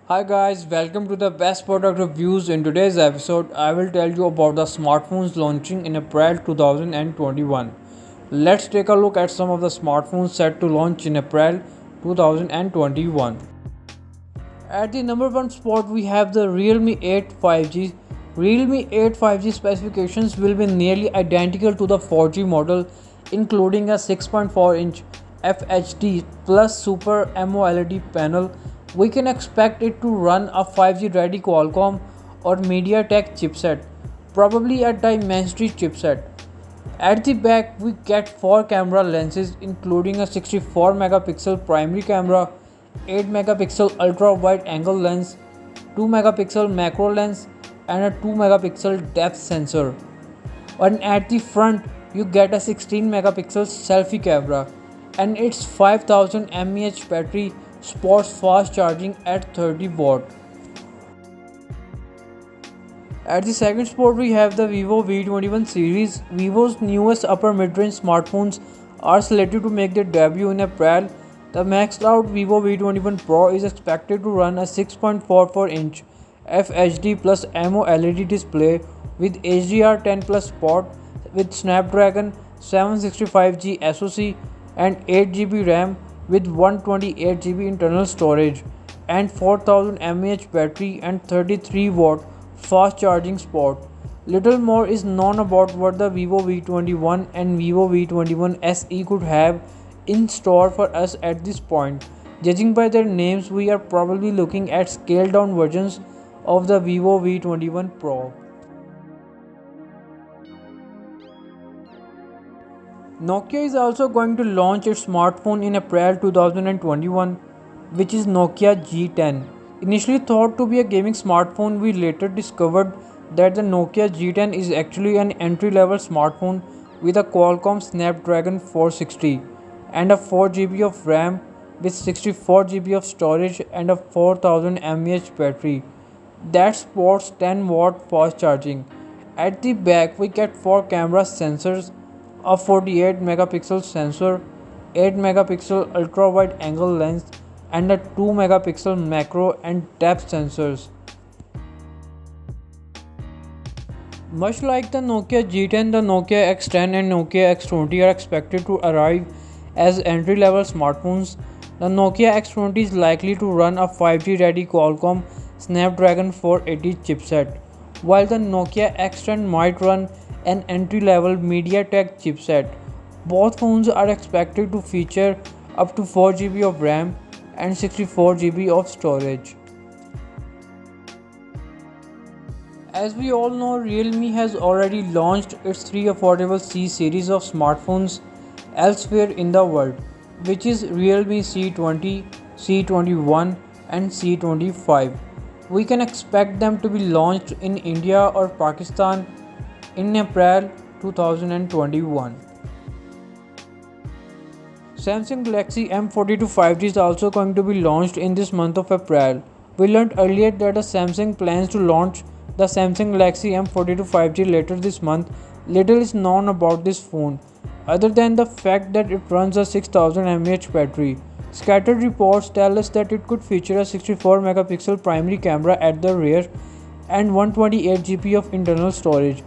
Hi guys, welcome to the best product reviews. In today's episode, I will tell you about the smartphones launching in April 2021. Let's take a look at some of the smartphones set to launch in April 2021. At the number one spot, we have the Realme 8 5G. Realme 8 5G specifications will be nearly identical to the 4G model, including a 6.4-inch FHD plus Super AMOLED panel. We can expect it to run a 5G ready Qualcomm or MediaTek chipset, probably a Dimensity chipset. At the back, we get 4 camera lenses, including a 64 megapixel primary camera, 8 megapixel ultra wide angle lens, 2 megapixel macro lens, and a 2 megapixel depth sensor. And at the front, you get a 16 megapixel selfie camera, and its 5000 mAh battery supports fast charging at 30 watt. At the second spot, we have the Vivo V21 series. Vivo's newest upper mid-range smartphones are slated to make their debut in April. The maxed out Vivo V21 Pro is expected to run a 6.44-inch FHD plus AMOLED display with HDR10 Plus port with Snapdragon 765G SoC and 8GB RAM with 128GB internal storage and 4000 mAh battery and 33 watt fast charging support. Little more is known about what the Vivo V21 and Vivo V21 SE could have in store for us at this point. Judging by their names, we are probably looking at scaled down versions of the Vivo V21 Pro. Nokia is also going to launch its smartphone in April 2021, which is Nokia G10. Initially thought to be a gaming smartphone, we later discovered that the Nokia G10 is actually an entry-level smartphone with a Qualcomm Snapdragon 460 and a 4GB of RAM with 64GB of storage and a 4000 mAh battery that supports 10 watt fast charging. At the back, we get 4 camera sensors, a 48 megapixel sensor, 8 megapixel ultra wide angle lens, and a 2 megapixel macro and depth sensors. Much like the Nokia G10, the Nokia X10 and Nokia X20 are expected to arrive as entry-level smartphones. The Nokia X20 is likely to run a 5G-ready Qualcomm Snapdragon 480 chipset, while the Nokia X10 might run an entry-level MediaTek chipset. Both phones are expected to feature up to 4GB of RAM and 64GB of storage. As we all know, Realme has already launched its 3 affordable C series of smartphones elsewhere in the world, which is Realme C20, C21 and C25. We can expect them to be launched in India or Pakistan in April 2021. Samsung Galaxy M42 5G is also going to be launched in this month of April. We learned earlier that the Samsung plans to launch the Samsung Galaxy M42 5G later this month. Little is known about this phone, other than the fact that it runs a 6000 mAh battery. Scattered reports tell us that it could feature a 64 megapixel primary camera at the rear and 128GB of internal storage.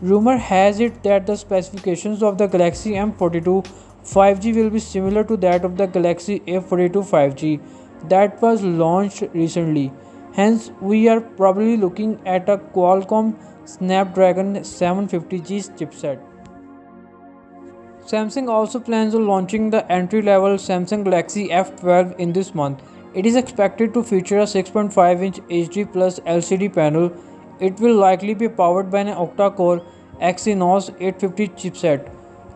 Rumor has it that the specifications of the Galaxy M42 5G will be similar to that of the Galaxy F12 5G that was launched recently. Hence, we are probably looking at a Qualcomm Snapdragon 750G chipset. Samsung also plans on launching the entry-level Samsung Galaxy F12 in this month. It is expected to feature a 6.5-inch HD Plus LCD panel. It will likely be powered by an octa-core Exynos 850 chipset,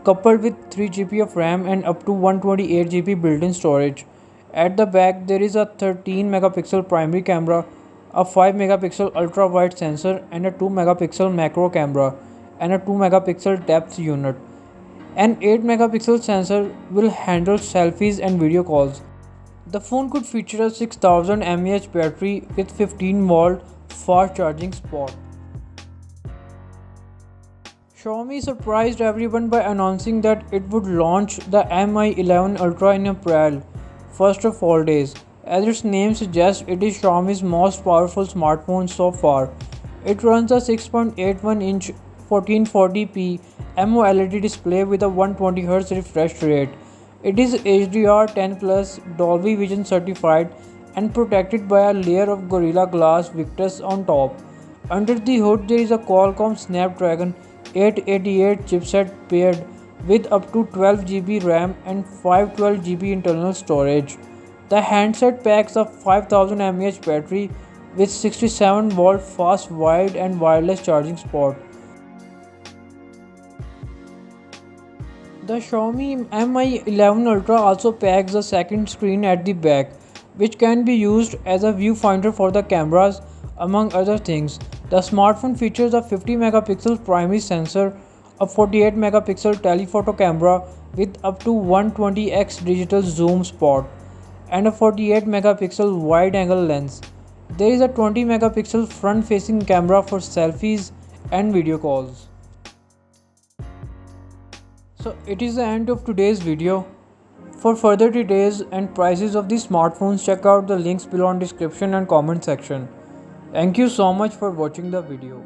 coupled with 3GB of RAM and up to 128GB built-in storage. At the back, there is a 13 megapixel primary camera, a 5 megapixel ultra-wide sensor, and a 2 megapixel macro camera, and a 2 megapixel depth unit. An 8 megapixel sensor will handle selfies and video calls. The phone could feature a 6000 mAh battery with 15 volt fast charging support. Xiaomi surprised everyone by announcing that it would launch the Mi 11 Ultra in April, first of all days. As its name suggests, it is Xiaomi's most powerful smartphone so far. It runs a 6.81-inch 1440p AMOLED display with a 120Hz refresh rate. It is HDR10 Plus Dolby Vision certified and protected by a layer of Gorilla Glass Victus on top. Under the hood, there is a Qualcomm Snapdragon 888 chipset paired with up to 12 GB RAM and 512 GB internal storage. The handset packs a 5000 mAh battery with 67-volt fast wired and wireless charging port. The Xiaomi Mi 11 Ultra also packs a second screen at the back, which can be used as a viewfinder for the cameras, among other things. The smartphone features a 50 megapixel primary sensor, a 48 megapixel telephoto camera with up to 120x digital zoom spot, and a 48 megapixel wide angle lens. There is a 20 megapixel front facing camera for selfies and video calls. So it is the end of today's video. For further details and prices of these smartphones, check out the links below in description and comment section. Thank you so much for watching the video.